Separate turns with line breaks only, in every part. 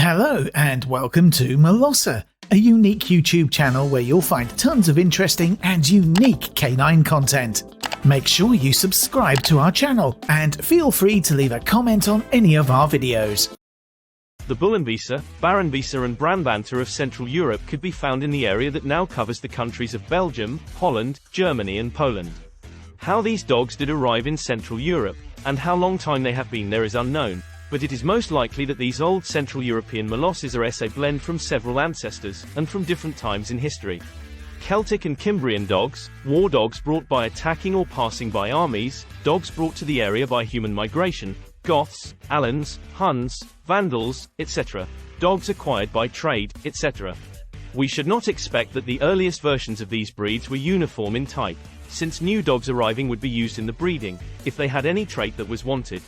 Hello and welcome to Molosser, a unique YouTube channel where you'll find tons of interesting and unique canine content. Make sure you subscribe to our channel and feel free to leave a comment on any of our videos.
The Bullenbeisser, Baronbeisser and Brandbanter of Central Europe could be found in the area that now covers the countries of Belgium, Holland, Germany and Poland. How these dogs did arrive in Central Europe, and how long time they have been there is unknown, but it is most likely that these old Central European Molosses are a blend from several ancestors, and from different times in history. Celtic and Cimbrian dogs, war dogs brought by attacking or passing by armies, dogs brought to the area by human migration, Goths, Alans, Huns, Vandals, etc., dogs acquired by trade, etc. We should not expect that the earliest versions of these breeds were uniform in type, since new dogs arriving would be used in the breeding, if they had any trait that was wanted.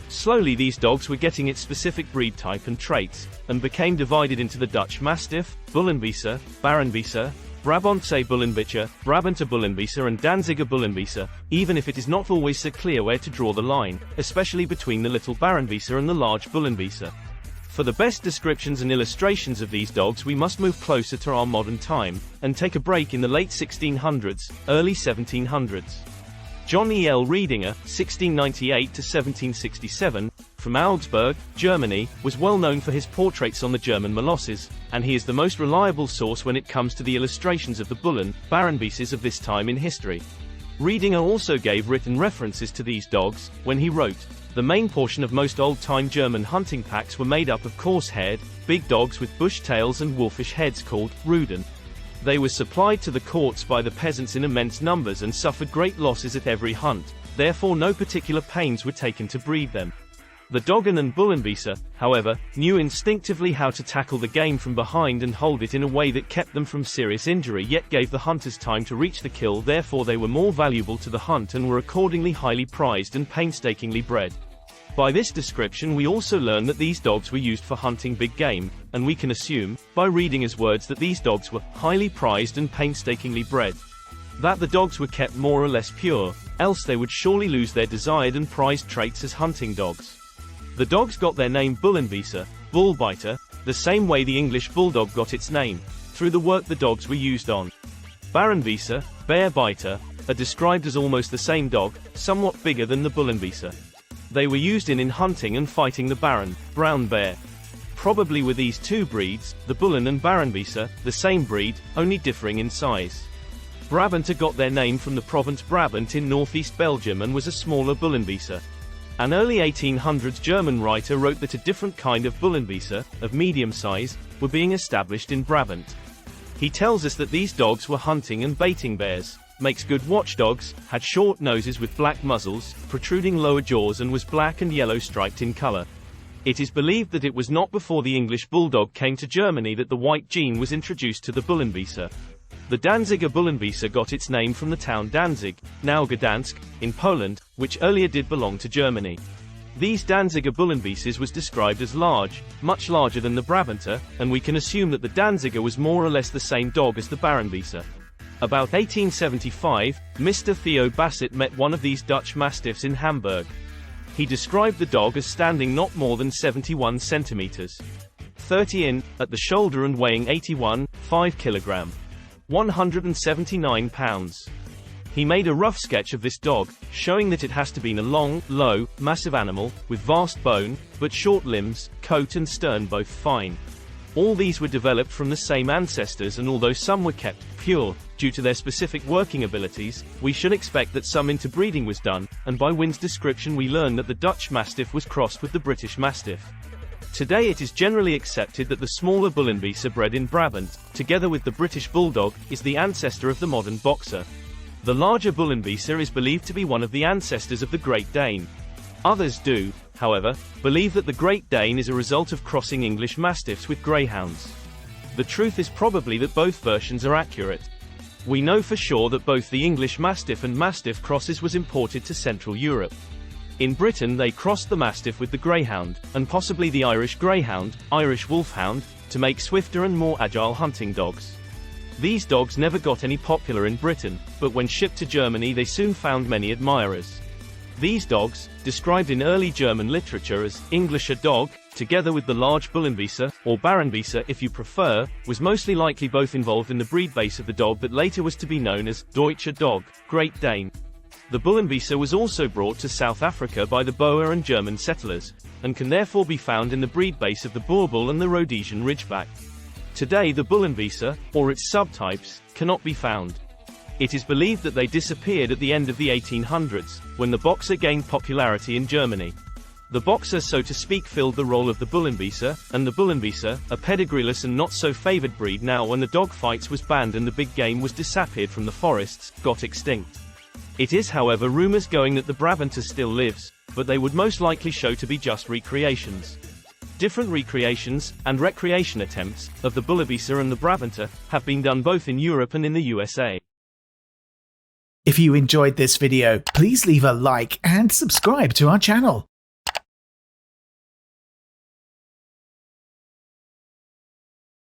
Slowly these dogs were getting its specific breed type and traits, and became divided into the Dutch Mastiff, Bullenbeisser, Baronbeisser, Brabantse Bullenbeisser, Brabanter Bullenbeisser and Danziger Bullenbeisser, even if it is not always so clear where to draw the line, especially between the little Baronbeisser and the large Bullenbeisser. For the best descriptions and illustrations of these dogs we must move closer to our modern time, and take a break in the late 1600s, early 1700s. John E. L. Riedinger, 1698–1767, from Augsburg, Germany, was well known for his portraits on the German Molosses, and he is the most reliable source when it comes to the illustrations of the Bullen, Baronbeisses of this time in history. Riedinger also gave written references to these dogs, when he wrote, "The main portion of most old-time German hunting packs were made up of coarse-haired, big dogs with bush tails and wolfish heads called Ruden. They were supplied to the courts by the peasants in immense numbers and suffered great losses at every hunt, therefore no particular pains were taken to breed them." The Doggen and Bullenbeisser, however, knew instinctively how to tackle the game from behind and hold it in a way that kept them from serious injury yet gave the hunters time to reach the kill, therefore they were more valuable to the hunt and were accordingly highly prized and painstakingly bred. By this description we also learn that these dogs were used for hunting big game, and we can assume, by Riedinger's words, that these dogs were highly prized and painstakingly bred. That the dogs were kept more or less pure, else they would surely lose their desired and prized traits as hunting dogs. The dogs got their name Bullenbeisser, bullbiter, the same way the English bulldog got its name, through the work the dogs were used on. Baronbeisser, bear biter, are described as almost the same dog, somewhat bigger than the Bullenbeisser. They were used in hunting and fighting the Baron, brown bear. Probably were these two breeds, the Bullen and Baronbeisser, the same breed, only differing in size. Brabanter got their name from the province Brabant in northeast Belgium and was a smaller Bullenbeisser. An early 1800s German writer wrote that a different kind of Bullenbeisser, of medium size, were being established in Brabant. He tells us that these dogs were hunting and baiting bears, makes good watchdogs, had short noses with black muzzles, protruding lower jaws and was black and yellow striped in color. It is believed that it was not before the English bulldog came to Germany that the white gene was introduced to the Bullenbeisser. The Danziger Bullenbeisser got its name from the town Danzig, now Gdansk, in Poland, which earlier did belong to Germany. These Danziger Bullenbeisses was described as large, much larger than the Brabanter, and we can assume that the Danziger was more or less the same dog as the Baronbeisser. About 1875, Mr. Theo Bassett met one of these Dutch Mastiffs in Hamburg. He described the dog as standing not more than 71 centimeters, 30 in, at the shoulder and weighing 81.5 kilogram, 179 pounds. He made a rough sketch of this dog, showing that it has to be a long, low, massive animal, with vast bone, but short limbs, coat and stern both fine. All these were developed from the same ancestors, and although some were kept pure, due to their specific working abilities, we should expect that some interbreeding was done, and by Wynn's description we learn that the Dutch Mastiff was crossed with the British Mastiff. Today it is generally accepted that the smaller Bullenbeisser bred in Brabant, together with the British Bulldog, is the ancestor of the modern Boxer. The larger Bullenbeisser is believed to be one of the ancestors of the Great Dane. Others do, however, believe that the Great Dane is a result of crossing English Mastiffs with Greyhounds. The truth is probably that both versions are accurate. We know for sure that both the English Mastiff and Mastiff crosses was imported to Central Europe. In Britain they crossed the Mastiff with the Greyhound, and possibly the Irish Greyhound, Irish Wolfhound, to make swifter and more agile hunting dogs. These dogs never got any popular in Britain, but when shipped to Germany they soon found many admirers. These dogs, described in early German literature as Englischer Dog, together with the large Bullenbeisser, or Baronbeisser if you prefer, was mostly likely both involved in the breed base of the dog that later was to be known as Deutscher Dog, Great Dane. The Bullenbeisser was also brought to South Africa by the Boer and German settlers, and can therefore be found in the breed base of the Boerboel and the Rhodesian Ridgeback. Today the Bullenbeisser, or its subtypes, cannot be found. It is believed that they disappeared at the end of the 1800s, when the Boxer gained popularity in Germany. The Boxer, so to speak, filled the role of the Bullenbeisser, and the Bullenbeisser, a pedigreeless and not so favored breed now when the dog fights was banned and the big game was disappeared from the forests, got extinct. It is however rumors going that the Brabanter still lives, but they would most likely show to be just recreations. Different recreations, and recreation attempts, of the Bullenbeisser and the Brabanter, have been done both in Europe and in the USA.
If you enjoyed this video, please leave a like and subscribe to our channel.